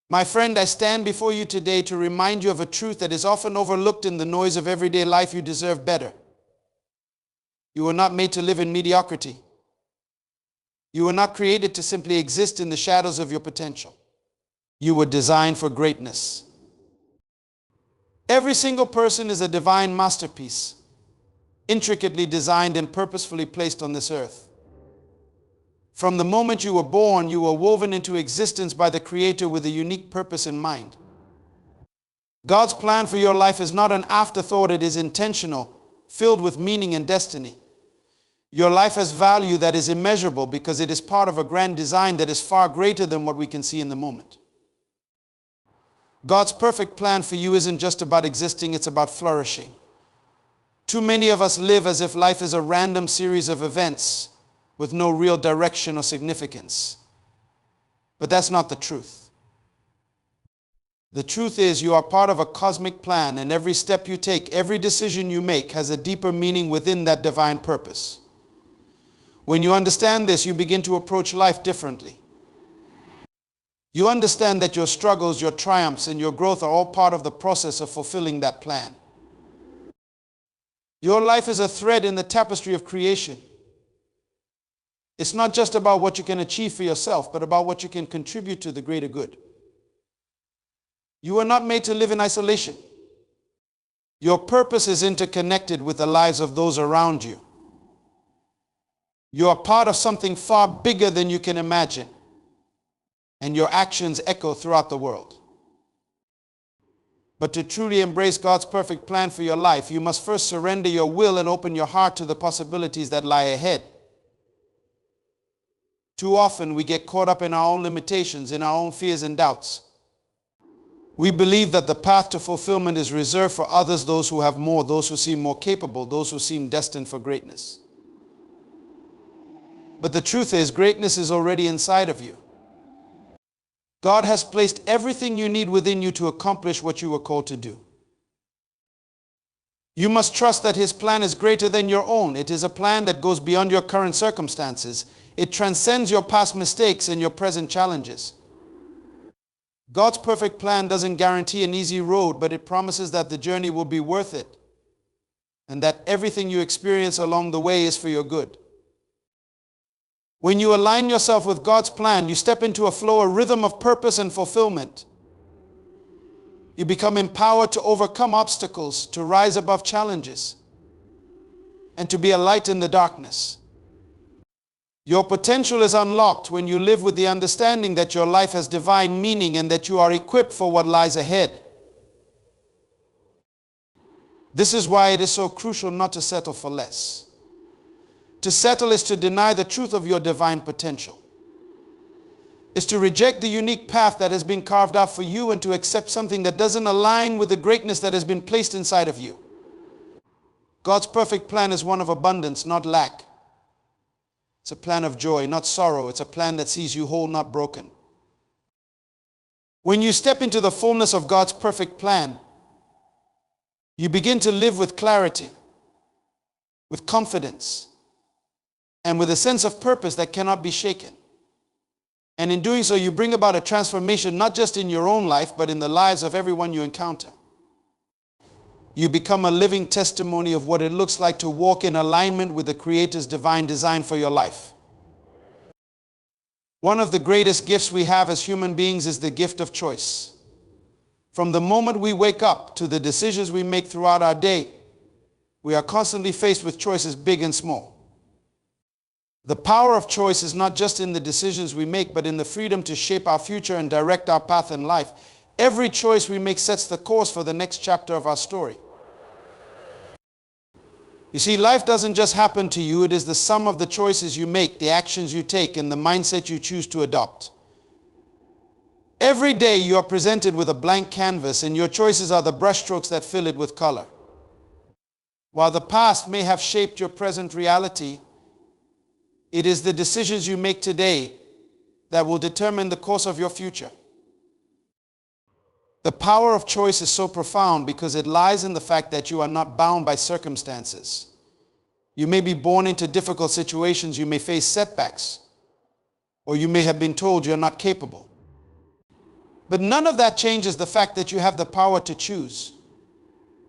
My friend, I stand before you today to remind you of a truth that is often overlooked in the noise of everyday life. You deserve better. You were not made to live in mediocrity. You were not created to simply exist in the shadows of your potential. You were designed for greatness. Every single person is a divine masterpiece, intricately designed and purposefully placed on this earth. From the moment you were born, you were woven into existence by the Creator with a unique purpose in mind. God's plan for your life is not an afterthought, it is intentional, filled with meaning and destiny. Your life has value that is immeasurable because it is part of a grand design that is far greater than what we can see in the moment. God's perfect plan for you isn't just about existing, it's about flourishing. Too many of us live as if life is a random series of events with no real direction or significance. But that's not the truth. The truth is you are part of a cosmic plan, and every step you take, every decision you make has a deeper meaning within that divine purpose. When you understand this, you begin to approach life differently. You understand that your struggles, your triumphs, and your growth are all part of the process of fulfilling that plan. Your life is a thread in the tapestry of creation. It's not just about what you can achieve for yourself, but about what you can contribute to the greater good. You are not made to live in isolation. Your purpose is interconnected with the lives of those around you. You are part of something far bigger than you can imagine, and your actions echo throughout the world. But to truly embrace God's perfect plan for your life, you must first surrender your will and open your heart to the possibilities that lie ahead. Too often we get caught up in our own limitations, in our own fears and doubts. We believe that the path to fulfillment is reserved for others, those who have more, those who seem more capable, those who seem destined for greatness. But the truth is, greatness is already inside of you. God has placed everything you need within you to accomplish what you were called to do. You must trust that His plan is greater than your own. It is a plan that goes beyond your current circumstances. It transcends your past mistakes and your present challenges. God's perfect plan doesn't guarantee an easy road, but it promises that the journey will be worth it, and that everything you experience along the way is for your good. When you align yourself with God's plan, you step into a flow, a rhythm of purpose and fulfillment. You become empowered to overcome obstacles, to rise above challenges, and to be a light in the darkness. Your potential is unlocked when you live with the understanding that your life has divine meaning and that you are equipped for what lies ahead. This is why it is so crucial not to settle for less. To settle is to deny the truth of your divine potential. It's to reject the unique path that has been carved out for you and to accept something that doesn't align with the greatness that has been placed inside of you. God's perfect plan is one of abundance, not lack. It's a plan of joy, not sorrow. It's a plan that sees you whole, not broken. When you step into the fullness of God's perfect plan, you begin to live with clarity, with confidence, and with a sense of purpose that cannot be shaken. And in doing so, you bring about a transformation not just in your own life, but in the lives of everyone you encounter. You become a living testimony of what it looks like to walk in alignment with the Creator's divine design for your life. One of the greatest gifts we have as human beings is the gift of choice. From the moment we wake up to the decisions we make throughout our day, we are constantly faced with choices big and small. The power of choice is not just in the decisions we make, but in the freedom to shape our future and direct our path in life. Every choice we make sets the course for the next chapter of our story. You see, life doesn't just happen to you. It is the sum of the choices you make, the actions you take, and the mindset you choose to adopt. Every day you are presented with a blank canvas, and your choices are the brushstrokes that fill it with color. While the past may have shaped your present reality, it is the decisions you make today that will determine the course of your future. The power of choice is so profound because it lies in the fact that you are not bound by circumstances. You may be born into difficult situations, you may face setbacks, or you may have been told you're not capable. But none of that changes the fact that you have the power to choose.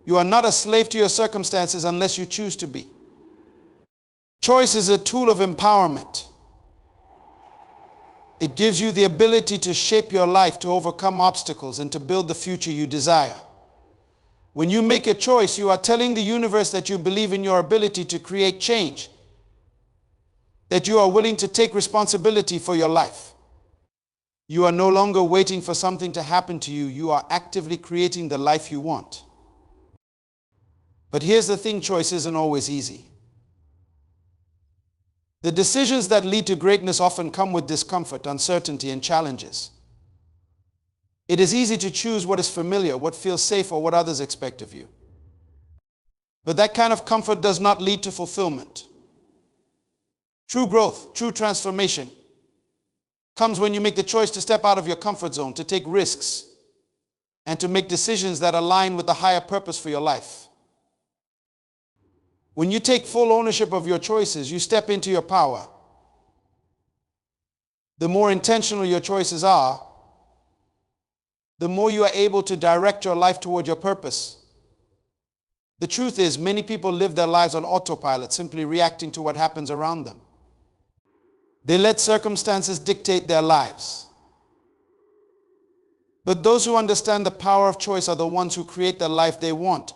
You are not a slave to your circumstances unless you choose to be. Choice is a tool of empowerment. It gives you the ability to shape your life, to overcome obstacles, and to build the future you desire. When you make a choice, you are telling the universe that you believe in your ability to create change, that you are willing to take responsibility for your life. You are no longer waiting for something to happen to you. You are actively creating the life you want. But here's the thing, choice isn't always easy. The decisions that lead to greatness often come with discomfort, uncertainty, and challenges. It is easy to choose what is familiar, what feels safe, or what others expect of you. But that kind of comfort does not lead to fulfillment. True growth, true transformation comes when you make the choice to step out of your comfort zone, to take risks, and to make decisions that align with the higher purpose for your life. When you take full ownership of your choices, you step into your power. The more intentional your choices are, the more you are able to direct your life toward your purpose. The truth is, many people live their lives on autopilot, simply reacting to what happens around them. They let circumstances dictate their lives. But those who understand the power of choice are the ones who create the life they want,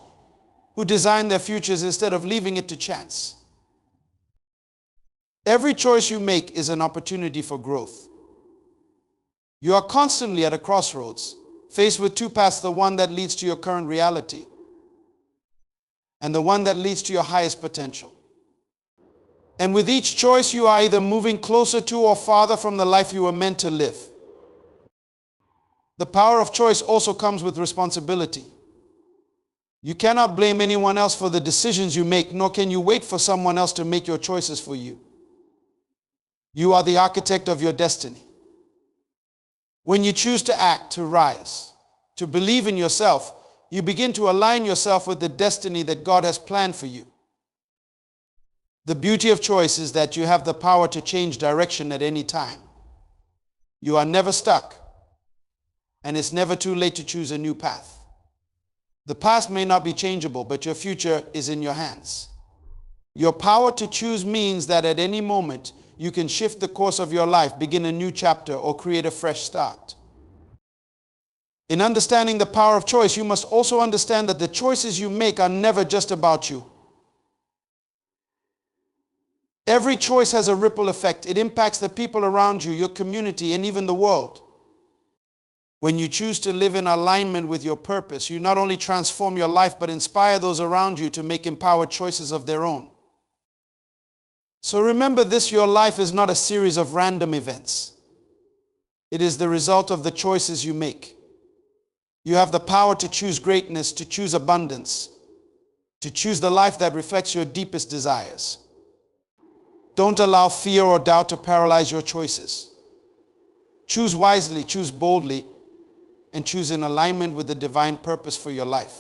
who design their futures instead of leaving it to chance. Every choice you make is an opportunity for growth. You are constantly at a crossroads, faced with two paths, the one that leads to your current reality and the one that leads to your highest potential. And with each choice, you are either moving closer to or farther from the life you were meant to live. The power of choice also comes with responsibility. You cannot blame anyone else for the decisions you make, nor can you wait for someone else to make your choices for you. You are the architect of your destiny. When you choose to act, to rise, to believe in yourself, you begin to align yourself with the destiny that God has planned for you. The beauty of choice is that you have the power to change direction at any time. You are never stuck, and it's never too late to choose a new path. The past may not be changeable, but your future is in your hands. Your power to choose means that at any moment, you can shift the course of your life, begin a new chapter, or create a fresh start. In understanding the power of choice, you must also understand that the choices you make are never just about you. Every choice has a ripple effect. It impacts the people around you, your community, and even the world. When you choose to live in alignment with your purpose, you not only transform your life, but inspire those around you to make empowered choices of their own. So remember this, your life is not a series of random events. It is the result of the choices you make. You have the power to choose greatness, to choose abundance, to choose the life that reflects your deepest desires. Don't allow fear or doubt to paralyze your choices. Choose wisely, choose boldly, and choose in alignment with the divine purpose for your life.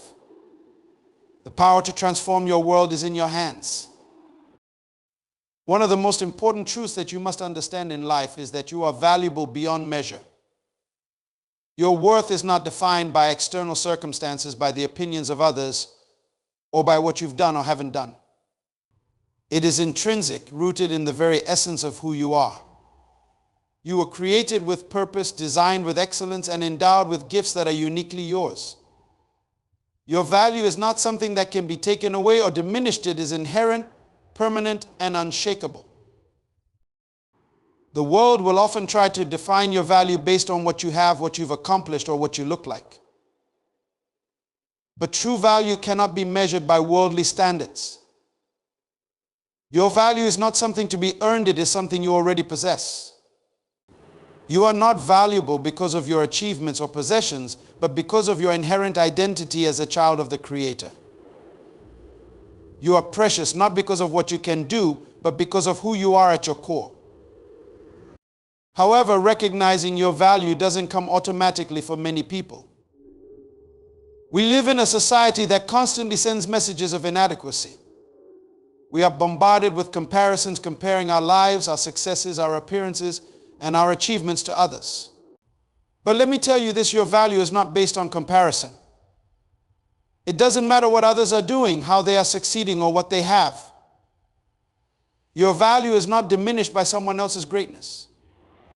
The power to transform your world is in your hands. One of the most important truths that you must understand in life is that you are valuable beyond measure. Your worth is not defined by external circumstances, by the opinions of others, or by what you've done or haven't done. It is intrinsic, rooted in the very essence of who you are. You were created with purpose, designed with excellence, and endowed with gifts that are uniquely yours. Your value is not something that can be taken away or diminished. It is inherent, permanent, and unshakable. The world will often try to define your value based on what you have, what you've accomplished, or what you look like. But true value cannot be measured by worldly standards. Your value is not something to be earned, it is something you already possess. You are not valuable because of your achievements or possessions, but because of your inherent identity as a child of the Creator. You are precious not because of what you can do, but because of who you are at your core. However, recognizing your value doesn't come automatically for many people. We live in a society that constantly sends messages of inadequacy. We are bombarded with comparisons, comparing our lives, our successes, our appearances, and our achievements to others. But let me tell you this, your value is not based on comparison. It doesn't matter what others are doing, how they are succeeding, or what they have. Your value is not diminished by someone else's greatness.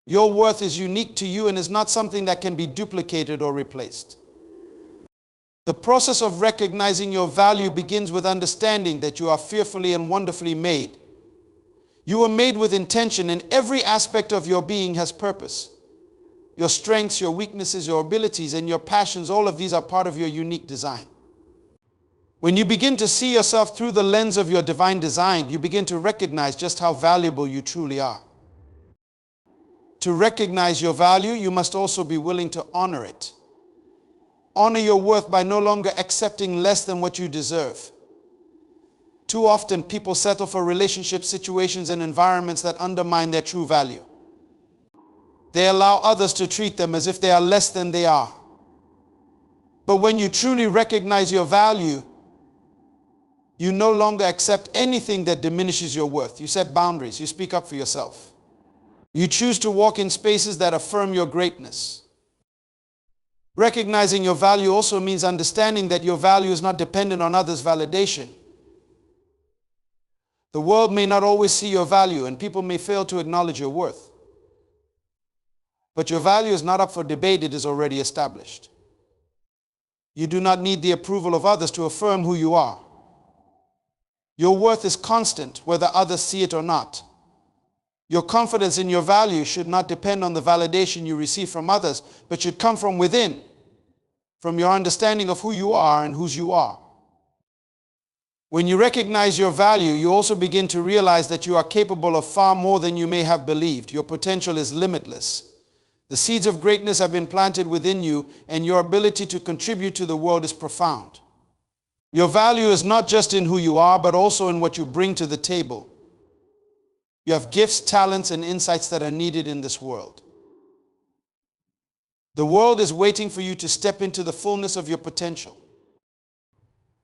Your worth is unique to you and is not something that can be duplicated or replaced. The process of recognizing your value begins with understanding that you are fearfully and wonderfully made. You were made with intention, and every aspect of your being has purpose. Your strengths, your weaknesses, your abilities, and your passions, all of these are part of your unique design. When you begin to see yourself through the lens of your divine design, you begin to recognize just how valuable you truly are. To recognize your value, you must also be willing to honor it. Honor your worth by no longer accepting less than what you deserve. Too often, people settle for relationships, situations, and environments that undermine their true value. They allow others to treat them as if they are less than they are. But when you truly recognize your value, you no longer accept anything that diminishes your worth. You set boundaries. You speak up for yourself. You choose to walk in spaces that affirm your greatness. Recognizing your value also means understanding that your value is not dependent on others' validation. The world may not always see your value, and people may fail to acknowledge your worth. But your value is not up for debate, it is already established. You do not need the approval of others to affirm who you are. Your worth is constant, whether others see it or not. Your confidence in your value should not depend on the validation you receive from others, but should come from within, from your understanding of who you are and whose you are. When you recognize your value, you also begin to realize that you are capable of far more than you may have believed. Your potential is limitless. The seeds of greatness have been planted within you, and your ability to contribute to the world is profound. Your value is not just in who you are, but also in what you bring to the table. You have gifts, talents, and insights that are needed in this world. The world is waiting for you to step into the fullness of your potential.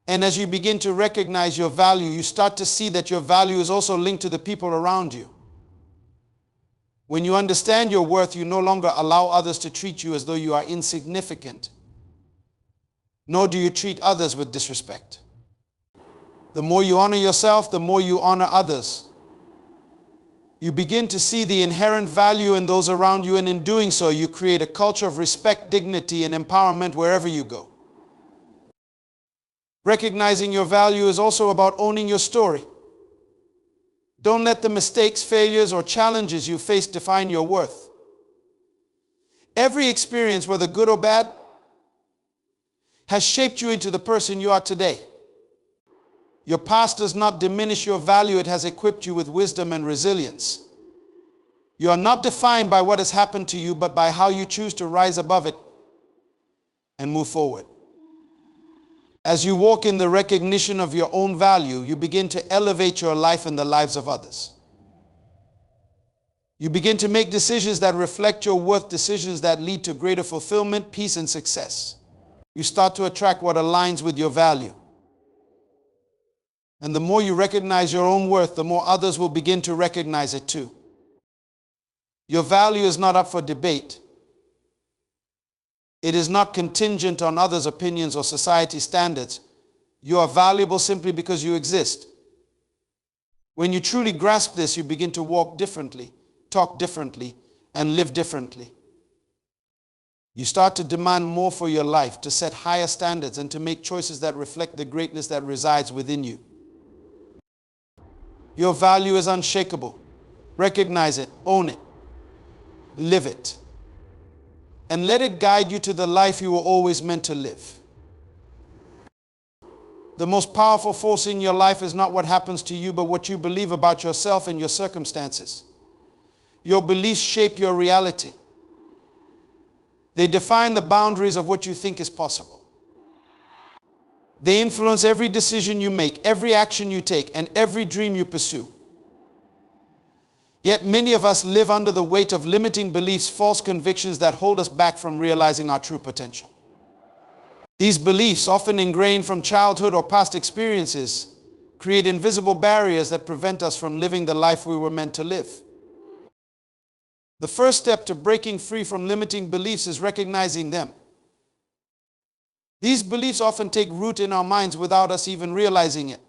And as you begin to recognize your value, you start to see that your value is also linked to the people around you. When you understand your worth, you no longer allow others to treat you as though you are insignificant, nor do you treat others with disrespect. The more you honor yourself, the more you honor others. You begin to see the inherent value in those around you, and in doing so, you create a culture of respect, dignity, and empowerment wherever you go. Recognizing your value is also about owning your story. Don't let the mistakes, failures, or challenges you face define your worth. Every experience, whether good or bad, has shaped you into the person you are today. Your past does not diminish your value. It has equipped you with wisdom and resilience. You are not defined by what has happened to you, but by how you choose to rise above it and move forward. As you walk in the recognition of your own value, you begin to elevate your life and the lives of others. You begin to make decisions that reflect your worth, decisions that lead to greater fulfillment, peace, and success. You start to attract what aligns with your value. And the more you recognize your own worth, the more others will begin to recognize it too. Your value is not up for debate. It is not contingent on others' opinions or society standards. You are valuable simply because you exist. When you truly grasp this, you begin to walk differently, talk differently, and live differently. You start to demand more for your life, to set higher standards, and to make choices that reflect the greatness that resides within you. Your value is unshakable. Recognize it, own it, live it, and let it guide you to the life you were always meant to live. The most powerful force in your life is not what happens to you, but what you believe about yourself and your circumstances. Your beliefs shape your reality. They define the boundaries of what you think is possible. They influence every decision you make, every action you take, and every dream you pursue. Yet many of us live under the weight of limiting beliefs, false convictions that hold us back from realizing our true potential. These beliefs, often ingrained from childhood or past experiences, create invisible barriers that prevent us from living the life we were meant to live. The first step to breaking free from limiting beliefs is recognizing them. These beliefs often take root in our minds without us even realizing it.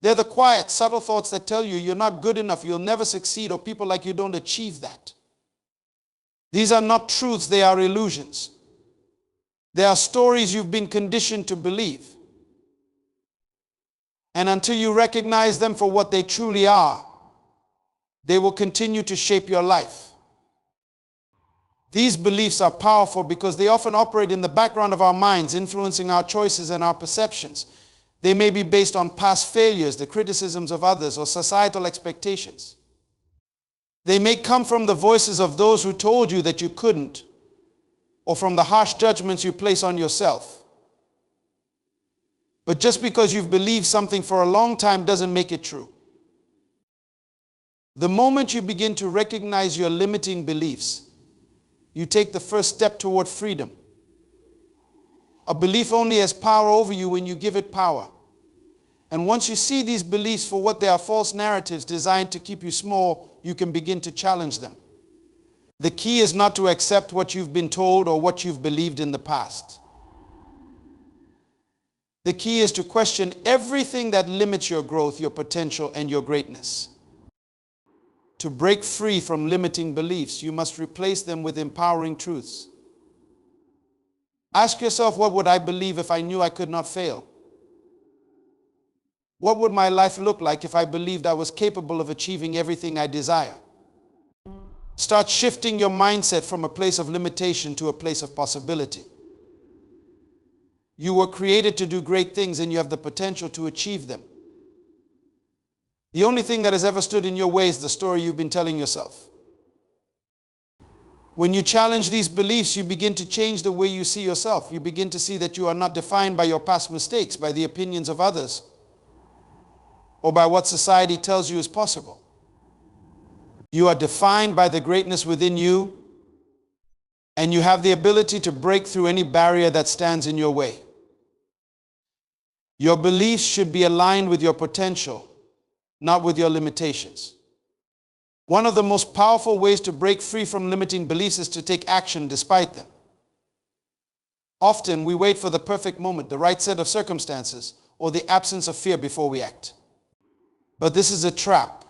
They're the quiet, subtle thoughts that tell you you're not good enough, you'll never succeed, or people like you don't achieve that. These are not truths, they are illusions. They are stories you've been conditioned to believe. And until you recognize them for what they truly are, they will continue to shape your life. These beliefs are powerful because they often operate in the background of our minds, influencing our choices and our perceptions. They may be based on past failures, the criticisms of others, or societal expectations. They may come from the voices of those who told you that you couldn't, or from the harsh judgments you place on yourself. But just because you've believed something for a long time doesn't make it true. The moment you begin to recognize your limiting beliefs, you take the first step toward freedom. A belief only has power over you when you give it power. And once you see these beliefs for what they are, false narratives designed to keep you small, you can begin to challenge them. The key is not to accept what you've been told or what you've believed in the past. The key is to question everything that limits your growth, your potential, and your greatness. To break free from limiting beliefs, you must replace them with empowering truths. Ask yourself, what would I believe if I knew I could not fail? What would my life look like if I believed I was capable of achieving everything I desire? Start shifting your mindset from a place of limitation to a place of possibility. You were created to do great things and you have the potential to achieve them. The only thing that has ever stood in your way is the story you've been telling yourself. When you challenge these beliefs, you begin to change the way you see yourself. You begin to see that you are not defined by your past mistakes, by the opinions of others, or by what society tells you is possible. You are defined by the greatness within you, and you have the ability to break through any barrier that stands in your way. Your beliefs should be aligned with your potential, not with your limitations. One of the most powerful ways to break free from limiting beliefs is to take action despite them. Often we wait for the perfect moment, the right set of circumstances, or the absence of fear before we act. But this is a trap.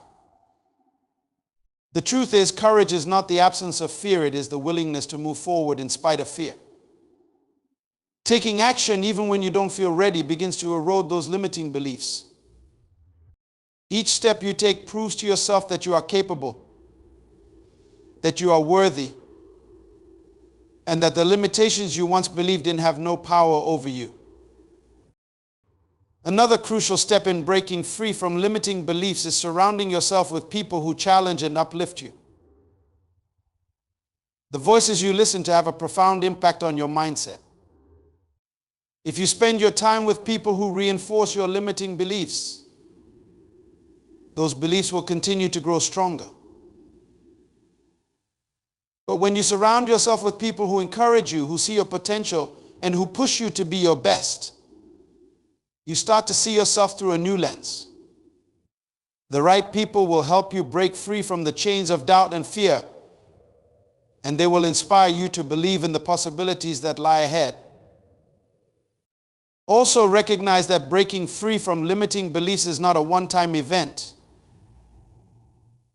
The truth is, courage is not the absence of fear, it is the willingness to move forward in spite of fear. Taking action even when you don't feel ready begins to erode those limiting beliefs. Each step you take proves to yourself that you are capable, that you are worthy, and that the limitations you once believed in have no power over you. Another crucial step in breaking free from limiting beliefs is surrounding yourself with people who challenge and uplift you. The voices you listen to have a profound impact on your mindset. If you spend your time with people who reinforce your limiting beliefs, those beliefs will continue to grow stronger. But when you surround yourself with people who encourage you, who see your potential, and who push you to be your best, you start to see yourself through a new lens. The right people will help you break free from the chains of doubt and fear, and they will inspire you to believe in the possibilities that lie ahead. Also recognize that breaking free from limiting beliefs is not a one-time event.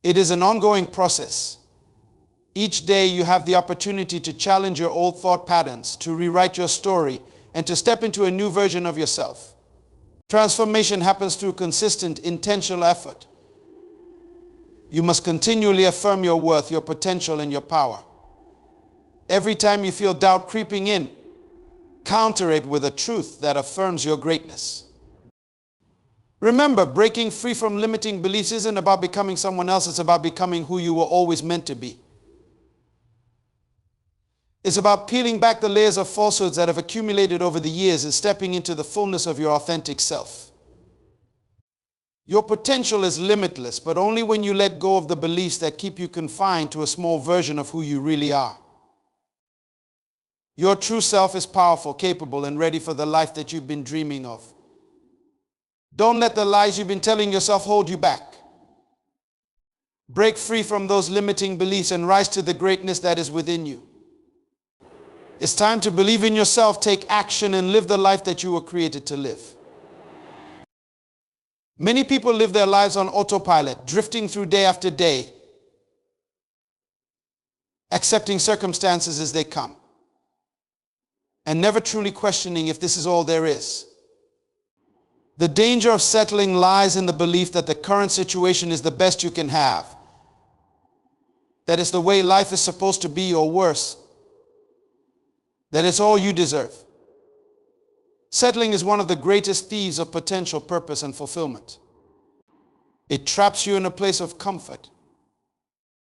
It is an ongoing process. Each day you have the opportunity to challenge your old thought patterns, to rewrite your story, and to step into a new version of yourself. Transformation happens through consistent, intentional effort. You must continually affirm your worth, your potential, and your power. Every time you feel doubt creeping in, counter it with a truth that affirms your greatness. Remember, breaking free from limiting beliefs isn't about becoming someone else, it's about becoming who you were always meant to be. It's about peeling back the layers of falsehoods that have accumulated over the years and stepping into the fullness of your authentic self. Your potential is limitless, but only when you let go of the beliefs that keep you confined to a small version of who you really are. Your true self is powerful, capable, and ready for the life that you've been dreaming of. Don't let the lies you've been telling yourself hold you back. Break free from those limiting beliefs and rise to the greatness that is within you. It's time to believe in yourself, take action, and live the life that you were created to live. Many people live their lives on autopilot, drifting through day after day, accepting circumstances as they come, and never truly questioning if this is all there is. The danger of settling lies in the belief that the current situation is the best you can have, that it's the way life is supposed to be, or worse, that it's all you deserve. Settling is one of the greatest thieves of potential purpose and fulfillment. It traps you in a place of comfort,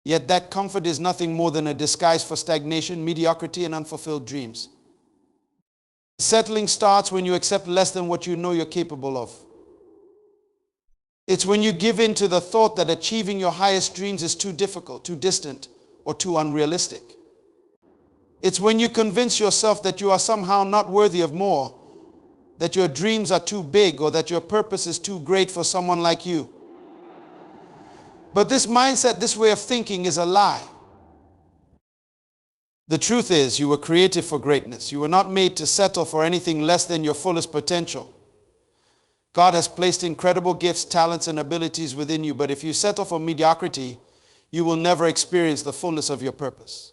yet that comfort is nothing more than a disguise for stagnation, mediocrity, and unfulfilled dreams. Settling starts when you accept less than what you know you're capable of. It's when you give in to the thought that achieving your highest dreams is too difficult, too distant, or too unrealistic. It's when you convince yourself that you are somehow not worthy of more, that your dreams are too big, or that your purpose is too great for someone like you. But this mindset, this way of thinking, is a lie. The truth is, you were created for greatness. You were not made to settle for anything less than your fullest potential. God has placed incredible gifts, talents, and abilities within you, but if you settle for mediocrity, you will never experience the fullness of your purpose.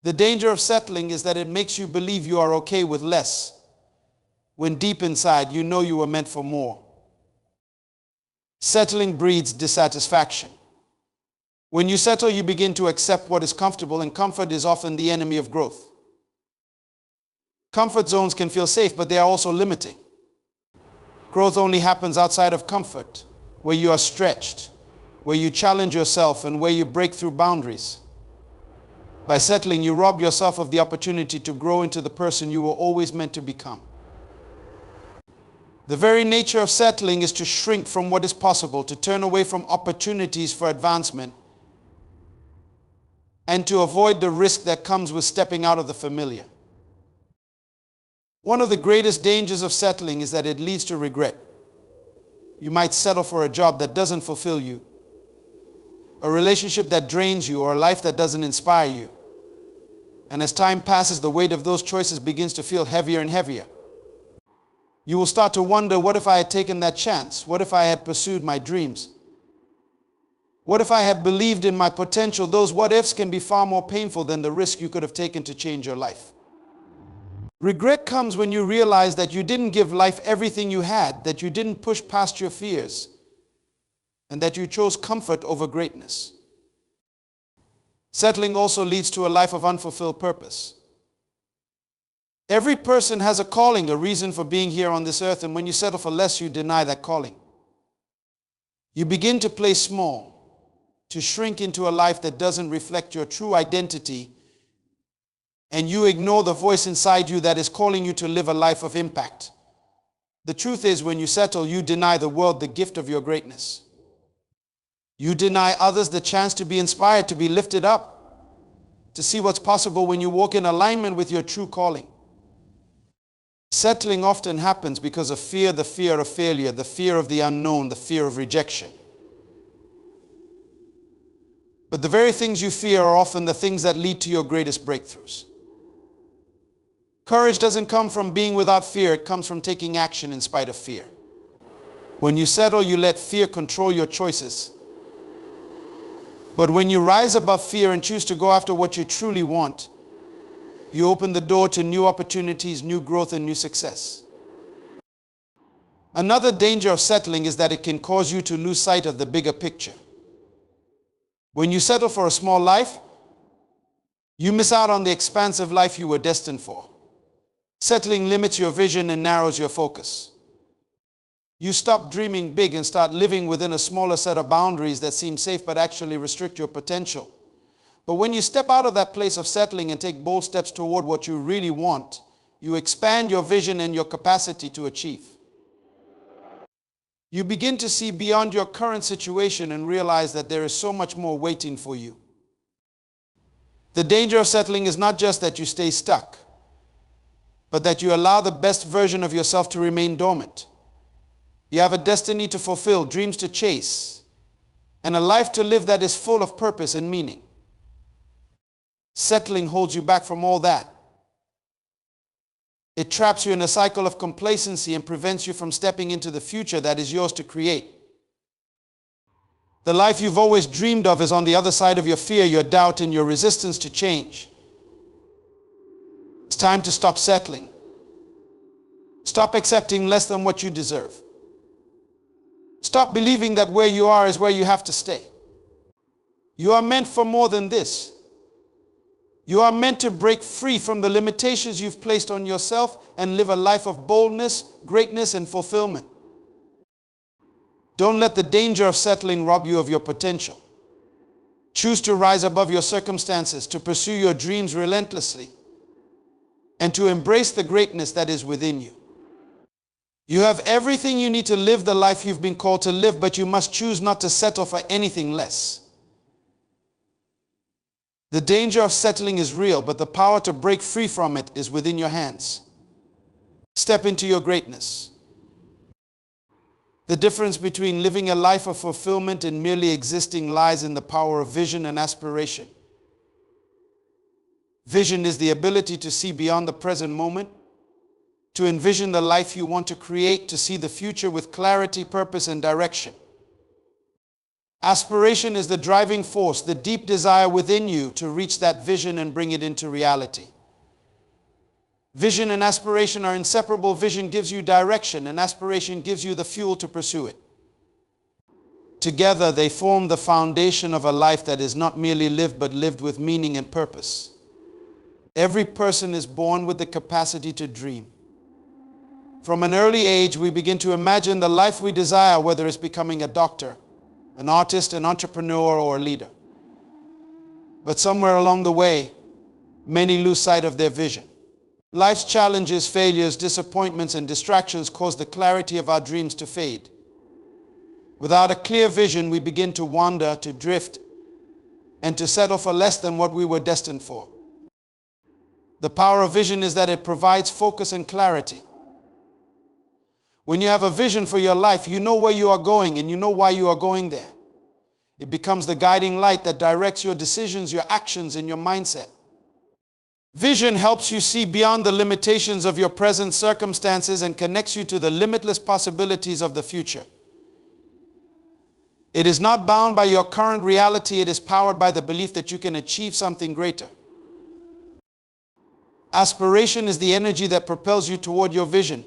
The danger of settling is that it makes you believe you are okay with less, when deep inside you know you were meant for more. Settling breeds dissatisfaction. When you settle, you begin to accept what is comfortable, and comfort is often the enemy of growth. Comfort zones can feel safe, but they are also limiting. Growth only happens outside of comfort, where you are stretched, where you challenge yourself, and where you break through boundaries. By settling, you rob yourself of the opportunity to grow into the person you were always meant to become. The very nature of settling is to shrink from what is possible, to turn away from opportunities for advancement, and to avoid the risk that comes with stepping out of the familiar. One of the greatest dangers of settling is that it leads to regret. You might settle for a job that doesn't fulfill you, a relationship that drains you, or a life that doesn't inspire you. And as time passes, the weight of those choices begins to feel heavier and heavier. You will start to wonder, what if I had taken that chance? What if I had pursued my dreams? What if I had believed in my potential? Those what ifs can be far more painful than the risk you could have taken to change your life. Regret comes when you realize that you didn't give life everything you had, that you didn't push past your fears, and that you chose comfort over greatness. Settling also leads to a life of unfulfilled purpose. Every person has a calling, a reason for being here on this earth, and when you settle for less, you deny that calling. You begin to play small, to shrink into a life that doesn't reflect your true identity, and you ignore the voice inside you that is calling you to live a life of impact. The truth is, when you settle, you deny the world the gift of your greatness. You deny others the chance to be inspired, to be lifted up, to see what's possible when you walk in alignment with your true calling. Settling often happens because of fear, the fear of failure, the fear of the unknown, the fear of rejection. But the very things you fear are often the things that lead to your greatest breakthroughs. Courage doesn't come from being without fear, it comes from taking action in spite of fear. When you settle, you let fear control your choices. But when you rise above fear and choose to go after what you truly want, you open the door to new opportunities, new growth, and new success. Another danger of settling is that it can cause you to lose sight of the bigger picture. When you settle for a small life, you miss out on the expansive life you were destined for. Settling limits your vision and narrows your focus. You stop dreaming big and start living within a smaller set of boundaries that seem safe but actually restrict your potential. But when you step out of that place of settling and take bold steps toward what you really want, you expand your vision and your capacity to achieve. You begin to see beyond your current situation and realize that there is so much more waiting for you. The danger of settling is not just that you stay stuck, but that you allow the best version of yourself to remain dormant. You have a destiny to fulfill, dreams to chase, and a life to live that is full of purpose and meaning. Settling holds you back from all that. It traps you in a cycle of complacency and prevents you from stepping into the future that is yours to create. The life you've always dreamed of is on the other side of your fear, your doubt, and your resistance to change. It's time to stop settling. Stop accepting less than what you deserve. Stop believing that where you are is where you have to stay. You are meant for more than this. You are meant to break free from the limitations you've placed on yourself and live a life of boldness, greatness, and fulfillment. Don't let the danger of settling rob you of your potential. Choose to rise above your circumstances, to pursue your dreams relentlessly, and to embrace the greatness that is within you. You have everything you need to live the life you've been called to live, but you must choose not to settle for anything less. The danger of settling is real, but the power to break free from it is within your hands. Step into your greatness. The difference between living a life of fulfillment and merely existing lies in the power of vision and aspiration. Vision is the ability to see beyond the present moment, to envision the life you want to create, to see the future with clarity, purpose, and direction. Aspiration is the driving force, the deep desire within you to reach that vision and bring it into reality. Vision and aspiration are inseparable. Vision gives you direction, and aspiration gives you the fuel to pursue it. Together, they form the foundation of a life that is not merely lived, but lived with meaning and purpose. Every person is born with the capacity to dream. From an early age, we begin to imagine the life we desire, whether it's becoming a doctor, an artist, an entrepreneur, or a leader. But somewhere along the way, many lose sight of their vision. Life's challenges, failures, disappointments, and distractions cause the clarity of our dreams to fade. Without a clear vision, we begin to wander, to drift, and to settle for less than what we were destined for. The power of vision is that it provides focus and clarity. When you have a vision for your life, you know where you are going and you know why you are going there. It becomes the guiding light that directs your decisions, your actions, and your mindset. Vision helps you see beyond the limitations of your present circumstances and connects you to the limitless possibilities of the future. It is not bound by your current reality. It is powered by the belief that you can achieve something greater. Aspiration is the energy that propels you toward your vision.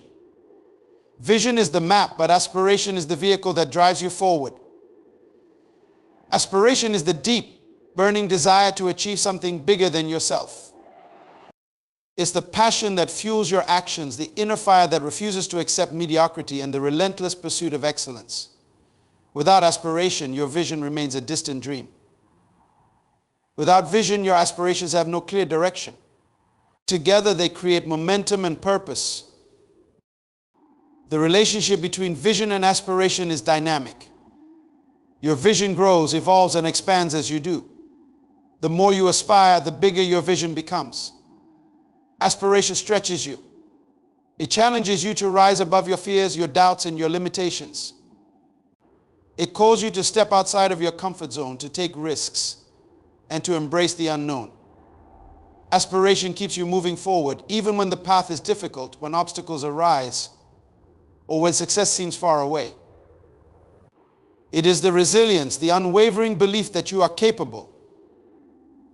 Vision is the map, but aspiration is the vehicle that drives you forward. Aspiration is the deep, burning desire to achieve something bigger than yourself. It's the passion that fuels your actions, the inner fire that refuses to accept mediocrity, and the relentless pursuit of excellence. Without aspiration, your vision remains a distant dream. Without vision, your aspirations have no clear direction. Together, they create momentum and purpose. The relationship between vision and aspiration is dynamic. Your vision grows, evolves, and expands as you do. The more you aspire, the bigger your vision becomes. Aspiration stretches you. It challenges you to rise above your fears, your doubts, and your limitations. It calls you to step outside of your comfort zone, to take risks, and to embrace the unknown. Aspiration keeps you moving forward, even when the path is difficult, when obstacles arise, or when success seems far away. It is the resilience, the unwavering belief that you are capable,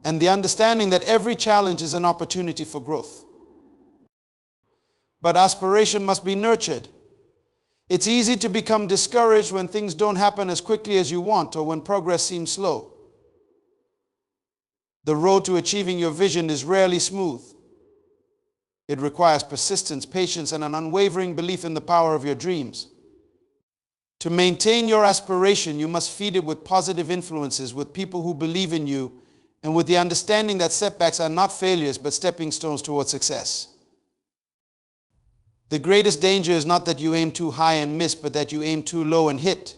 and the understanding that every challenge is an opportunity for growth. But aspiration must be nurtured. It's easy to become discouraged when things don't happen as quickly as you want, or when progress seems slow. The road to achieving your vision is rarely smooth. It requires persistence, patience, and an unwavering belief in the power of your dreams. To maintain your aspiration, you must feed it with positive influences, with people who believe in you, and with the understanding that setbacks are not failures, but stepping stones towards success. The greatest danger is not that you aim too high and miss, but that you aim too low and hit.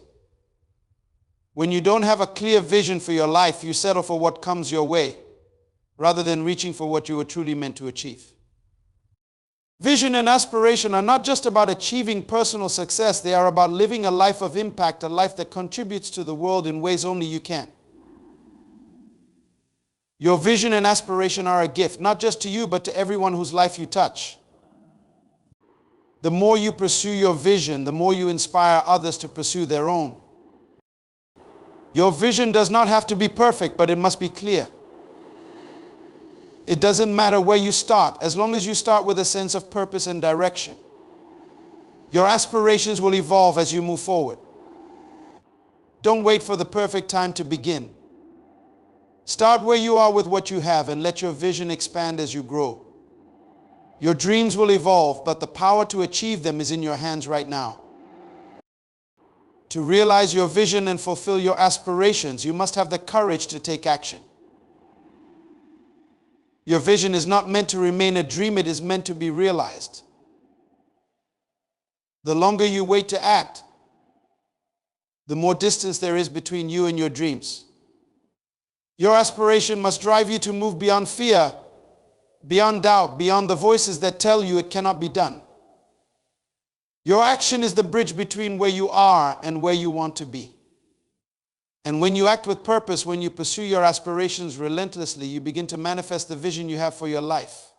When you don't have a clear vision for your life, you settle for what comes your way, rather than reaching for what you were truly meant to achieve. Vision and aspiration are not just about achieving personal success, they are about living a life of impact, a life that contributes to the world in ways only you can. Your vision and aspiration are a gift, not just to you, but to everyone whose life you touch. The more you pursue your vision, the more you inspire others to pursue their own. Your vision does not have to be perfect, but it must be clear. It doesn't matter where you start, as long as you start with a sense of purpose and direction. Your aspirations will evolve as you move forward. Don't wait for the perfect time to begin. Start where you are with what you have and let your vision expand as you grow. Your dreams will evolve, but the power to achieve them is in your hands right now. To realize your vision and fulfill your aspirations, you must have the courage to take action. Your vision is not meant to remain a dream, it is meant to be realized. The longer you wait to act, the more distance there is between you and your dreams. Your aspiration must drive you to move beyond fear, beyond doubt, beyond the voices that tell you it cannot be done. Your action is the bridge between where you are and where you want to be. And when you act with purpose, when you pursue your aspirations relentlessly, you begin to manifest the vision you have for your life.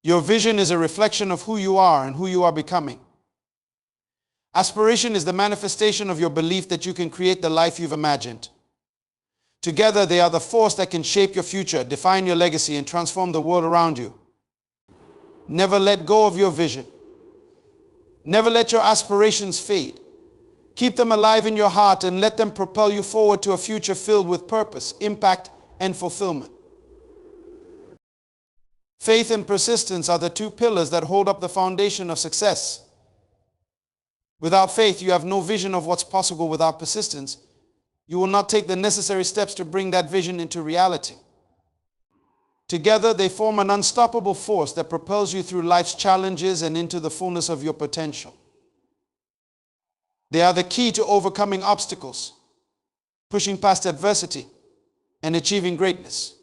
Your vision is a reflection of who you are and who you are becoming. Aspiration is the manifestation of your belief that you can create the life you've imagined. Together, they are the force that can shape your future, define your legacy, and transform the world around you. Never let go of your vision. Never let your aspirations fade. Keep them alive in your heart and let them propel you forward to a future filled with purpose, impact, and fulfillment. Faith and persistence are the two pillars that hold up the foundation of success. Without faith, you have no vision of what's possible. Without persistence, you will not take the necessary steps to bring that vision into reality. Together, they form an unstoppable force that propels you through life's challenges and into the fullness of your potential. They are the key to overcoming obstacles, pushing past adversity, and achieving greatness.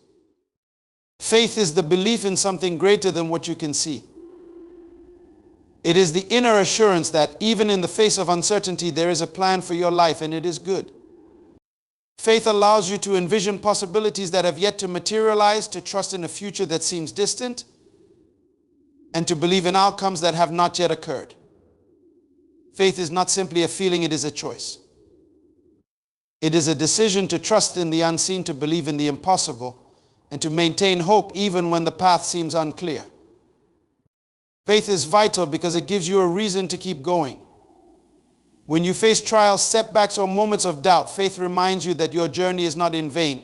Faith is the belief in something greater than what you can see. It is the inner assurance that even in the face of uncertainty, there is a plan for your life and it is good. Faith allows you to envision possibilities that have yet to materialize, to trust in a future that seems distant, and to believe in outcomes that have not yet occurred. Faith is not simply a feeling, it is a choice. It is a decision to trust in the unseen, to believe in the impossible, and to maintain hope even when the path seems unclear. Faith is vital because it gives you a reason to keep going. When you face trials, setbacks, or moments of doubt, faith reminds you that your journey is not in vain.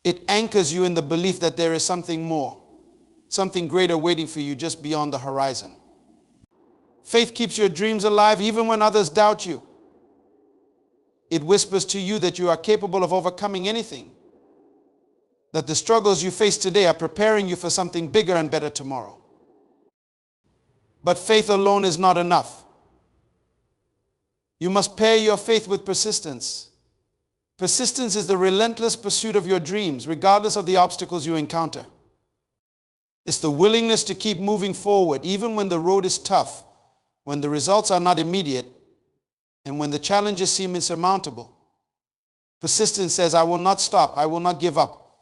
It anchors you in the belief that there is something more, something greater waiting for you just beyond the horizon. Faith keeps your dreams alive even when others doubt you. It whispers to you that you are capable of overcoming anything, that the struggles you face today are preparing you for something bigger and better tomorrow. But faith alone is not enough. You must pair your faith with persistence. Persistence is the relentless pursuit of your dreams, regardless of the obstacles you encounter. It's the willingness to keep moving forward, even when the road is tough, when the results are not immediate, and when the challenges seem insurmountable. Persistence says, I will not stop, I will not give up,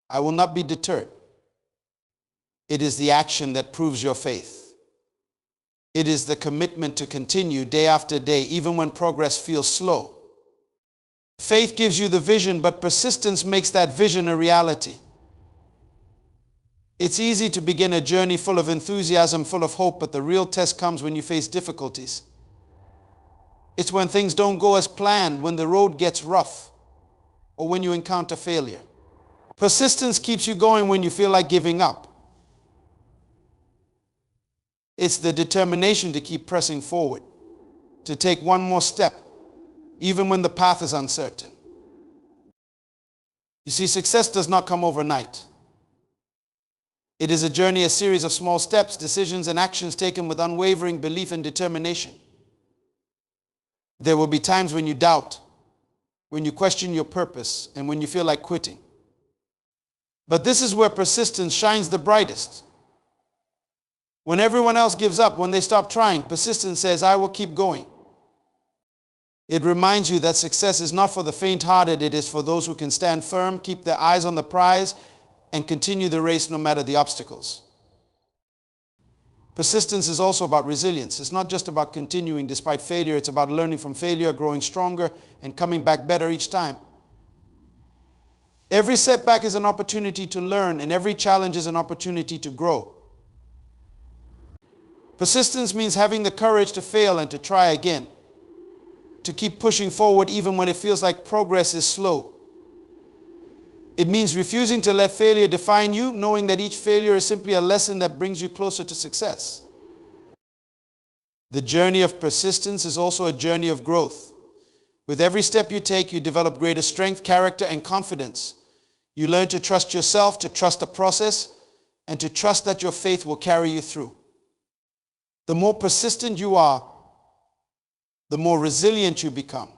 I will not be deterred. It is the action that proves your faith. It is the commitment to continue day after day, even when progress feels slow. Faith gives you the vision, but persistence makes that vision a reality. It's easy to begin a journey full of enthusiasm, full of hope, but the real test comes when you face difficulties. It's when things don't go as planned, when the road gets rough, or when you encounter failure. Persistence keeps you going when you feel like giving up. It's the determination to keep pressing forward, to take one more step, even when the path is uncertain. You see, success does not come overnight. It is a journey, a series of small steps, decisions, and actions taken with unwavering belief and determination. There will be times when you doubt, when you question your purpose, and when you feel like quitting. But this is where persistence shines the brightest. When everyone else gives up, when they stop trying, persistence says, I will keep going. It reminds you that success is not for the faint-hearted, it is for those who can stand firm, keep their eyes on the prize, and continue the race no matter the obstacles. Persistence is also about resilience. It's not just about continuing despite failure, it's about learning from failure, growing stronger, and coming back better each time. Every setback is an opportunity to learn, and every challenge is an opportunity to grow. Persistence means having the courage to fail and to try again, to keep pushing forward even when it feels like progress is slow. It means refusing to let failure define you, knowing that each failure is simply a lesson that brings you closer to success. The journey of persistence is also a journey of growth. With every step you take, you develop greater strength, character, and confidence. You learn to trust yourself, to trust the process, and to trust that your faith will carry you through. The more persistent you are, the more resilient you become.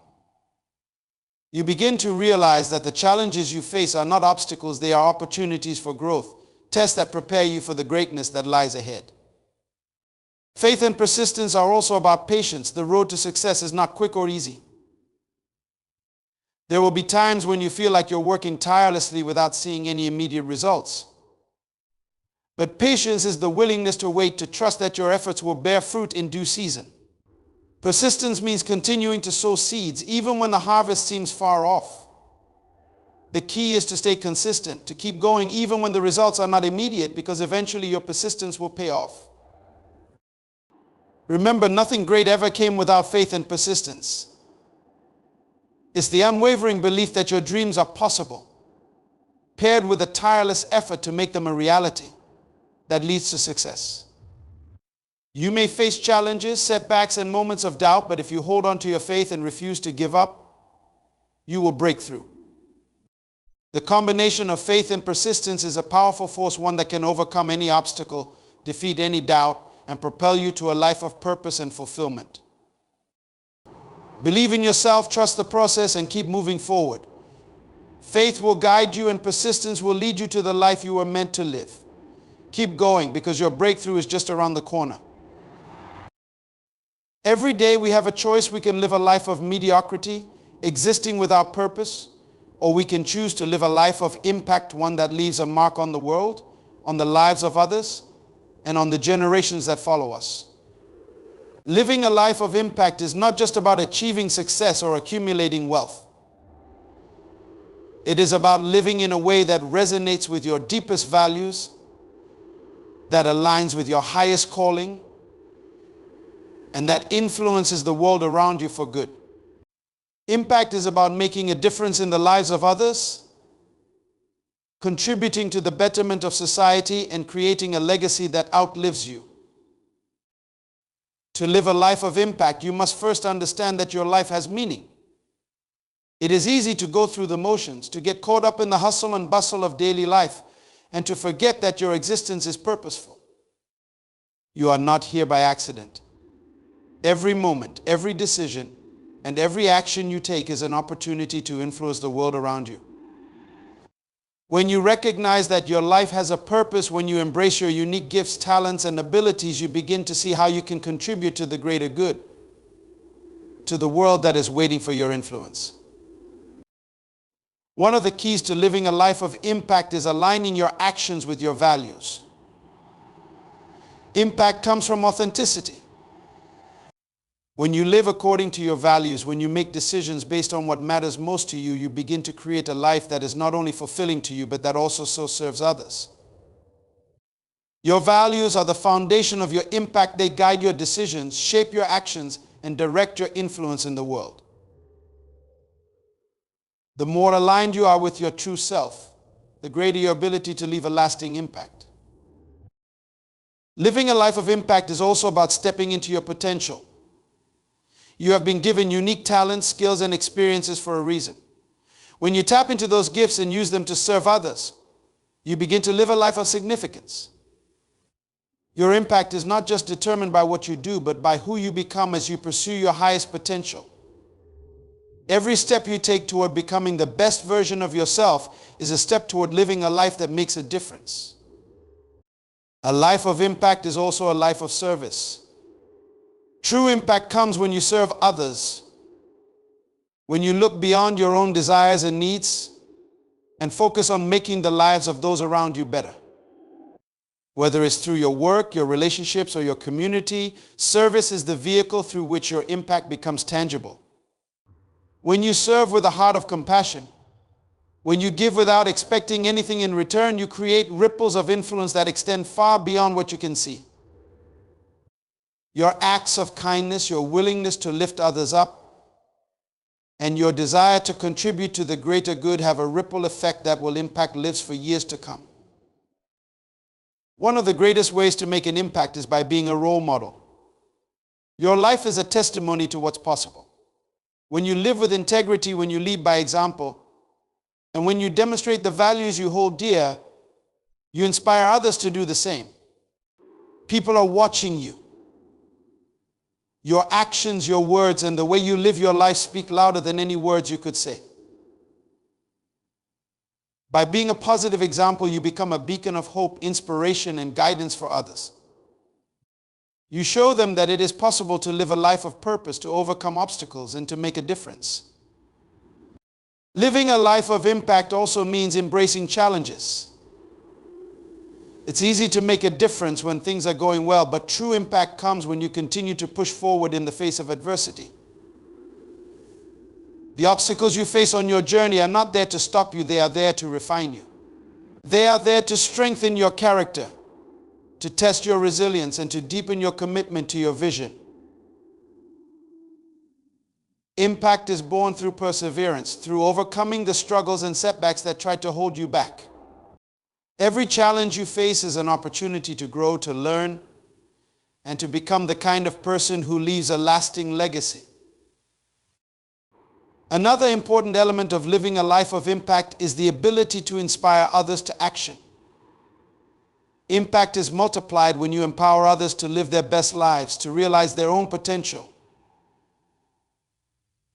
You begin to realize that the challenges you face are not obstacles, they are opportunities for growth, tests that prepare you for the greatness that lies ahead. Faith and persistence are also about patience. The road to success is not quick or easy. There will be times when you feel like you're working tirelessly without seeing any immediate results. But patience is the willingness to wait, to trust that your efforts will bear fruit in due season. Persistence means continuing to sow seeds even when the harvest seems far off. The key is to stay consistent, to keep going even when the results are not immediate, because eventually your persistence will pay off. Remember, nothing great ever came without faith and persistence. It's the unwavering belief that your dreams are possible, paired with a tireless effort to make them a reality, that leads to success. You may face challenges, setbacks, and moments of doubt, but if you hold on to your faith and refuse to give up, you will break through. The combination of faith and persistence is a powerful force, one that can overcome any obstacle, defeat any doubt, and propel you to a life of purpose and fulfillment. Believe in yourself, trust the process, and keep moving forward. Faith will guide you, and persistence will lead you to the life you were meant to live. Keep going, because your breakthrough is just around the corner. Every day we have a choice. We can live a life of mediocrity, existing without purpose, or we can choose to live a life of impact, one that leaves a mark on the world, on the lives of others, and on the generations that follow us. Living a life of impact is not just about achieving success or accumulating wealth. It is about living in a way that resonates with your deepest values, that aligns with your highest calling, and that influences the world around you for good. Impact is about making a difference in the lives of others, contributing to the betterment of society, and creating a legacy that outlives you. To live a life of impact, you must first understand that your life has meaning. It is easy to go through the motions, to get caught up in the hustle and bustle of daily life, and to forget that your existence is purposeful. You are not here by accident. Every moment, every decision, and every action you take is an opportunity to influence the world around you. When you recognize that your life has a purpose, when you embrace your unique gifts, talents, and abilities, you begin to see how you can contribute to the greater good, to the world that is waiting for your influence. One of the keys to living a life of impact is aligning your actions with your values. Impact comes from authenticity. When you live according to your values, when you make decisions based on what matters most to you, you begin to create a life that is not only fulfilling to you, but that also so serves others. Your values are the foundation of your impact. They guide your decisions, shape your actions, and direct your influence in the world. The more aligned you are with your true self, the greater your ability to leave a lasting impact. Living a life of impact is also about stepping into your potential. You have been given unique talents, skills, and experiences for a reason. When you tap into those gifts and use them to serve others, you begin to live a life of significance. Your impact is not just determined by what you do, but by who you become as you pursue your highest potential. Every step you take toward becoming the best version of yourself is a step toward living a life that makes a difference. A life of impact is also a life of service. True impact comes when you serve others, when you look beyond your own desires and needs and focus on making the lives of those around you better. Whether it's through your work, your relationships, or your community, service is the vehicle through which your impact becomes tangible. When you serve with a heart of compassion, when you give without expecting anything in return, you create ripples of influence that extend far beyond what you can see. Your acts of kindness, your willingness to lift others up, and your desire to contribute to the greater good have a ripple effect that will impact lives for years to come. One of the greatest ways to make an impact is by being a role model. Your life is a testimony to what's possible. When you live with integrity, when you lead by example, and when you demonstrate the values you hold dear, you inspire others to do the same. People are watching you. Your actions, your words, and the way you live your life speak louder than any words you could say. By being a positive example, you become a beacon of hope, inspiration, and guidance for others. You show them that it is possible to live a life of purpose, to overcome obstacles, and to make a difference. Living a life of impact also means embracing challenges. It's easy to make a difference when things are going well, but true impact comes when you continue to push forward in the face of adversity. The obstacles you face on your journey are not there to stop you, they are there to refine you. They are there to strengthen your character, to test your resilience, and to deepen your commitment to your vision. Impact is born through perseverance, through overcoming the struggles and setbacks that try to hold you back. Every challenge you face is an opportunity to grow, to learn, and to become the kind of person who leaves a lasting legacy. Another important element of living a life of impact is the ability to inspire others to action. Impact is multiplied when you empower others to live their best lives, to realize their own potential,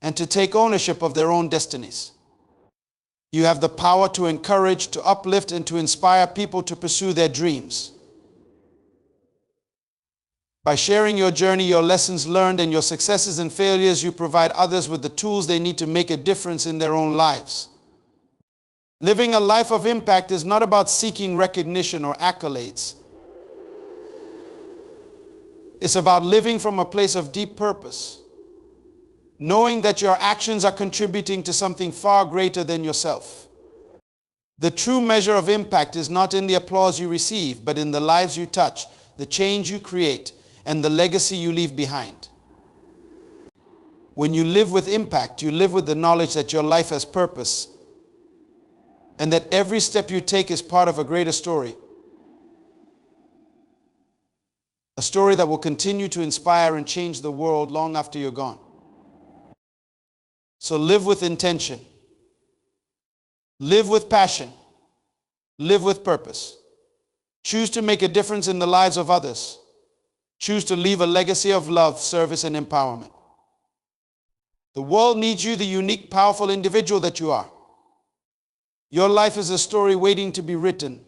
and to take ownership of their own destinies. You have the power to encourage, to uplift, and to inspire people to pursue their dreams. By sharing your journey, your lessons learned, and your successes and failures, you provide others with the tools they need to make a difference in their own lives. Living a life of impact is not about seeking recognition or accolades. It's about living from a place of deep purpose, knowing that your actions are contributing to something far greater than yourself. The true measure of impact is not in the applause you receive, but in the lives you touch, the change you create, and the legacy you leave behind. When you live with impact, you live with the knowledge that your life has purpose, and that every step you take is part of a greater story. A story that will continue to inspire and change the world long after you're gone. So live with intention. Live with passion. Live with purpose. Choose to make a difference in the lives of others. Choose to leave a legacy of love, service, and empowerment. The world needs you, the unique, powerful individual that you are. Your life is a story waiting to be written.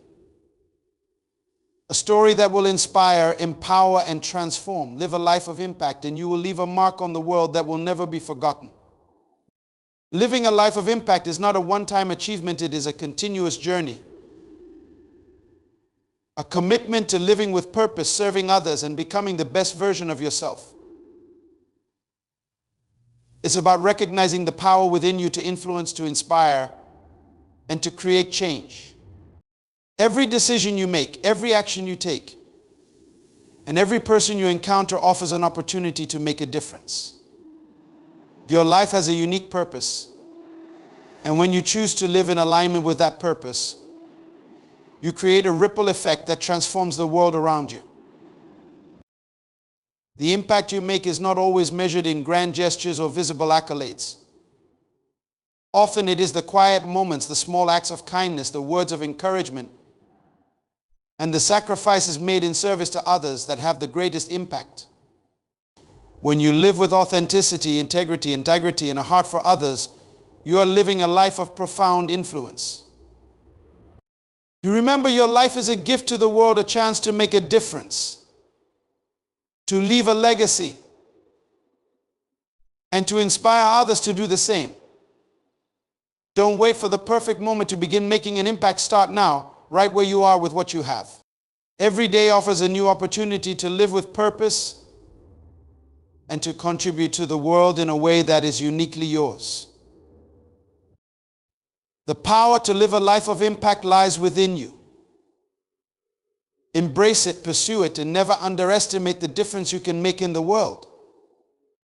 A story that will inspire, empower, and transform. Live a life of impact, and you will leave a mark on the world that will never be forgotten. Living a life of impact is not a one-time achievement, it is a continuous journey. A commitment to living with purpose, serving others, and becoming the best version of yourself. It's about recognizing the power within you to influence, to inspire, and to create change. Every decision you make, every action you take, and every person you encounter offers an opportunity to make a difference. Your life has a unique purpose, and when you choose to live in alignment with that purpose, you create a ripple effect that transforms the world around you. The impact you make is not always measured in grand gestures or visible accolades. Often it is the quiet moments, the small acts of kindness, the words of encouragement, and the sacrifices made in service to others that have the greatest impact. When you live with authenticity, integrity, and a heart for others, you are living a life of profound influence. You remember your life is a gift to the world, a chance to make a difference, to leave a legacy, and to inspire others to do the same. Don't wait for the perfect moment to begin making an impact. Start now, right where you are with what you have. Every day offers a new opportunity to live with purpose and to contribute to the world in a way that is uniquely yours. The power to live a life of impact lies within you. Embrace it, pursue it, and never underestimate the difference you can make in the world.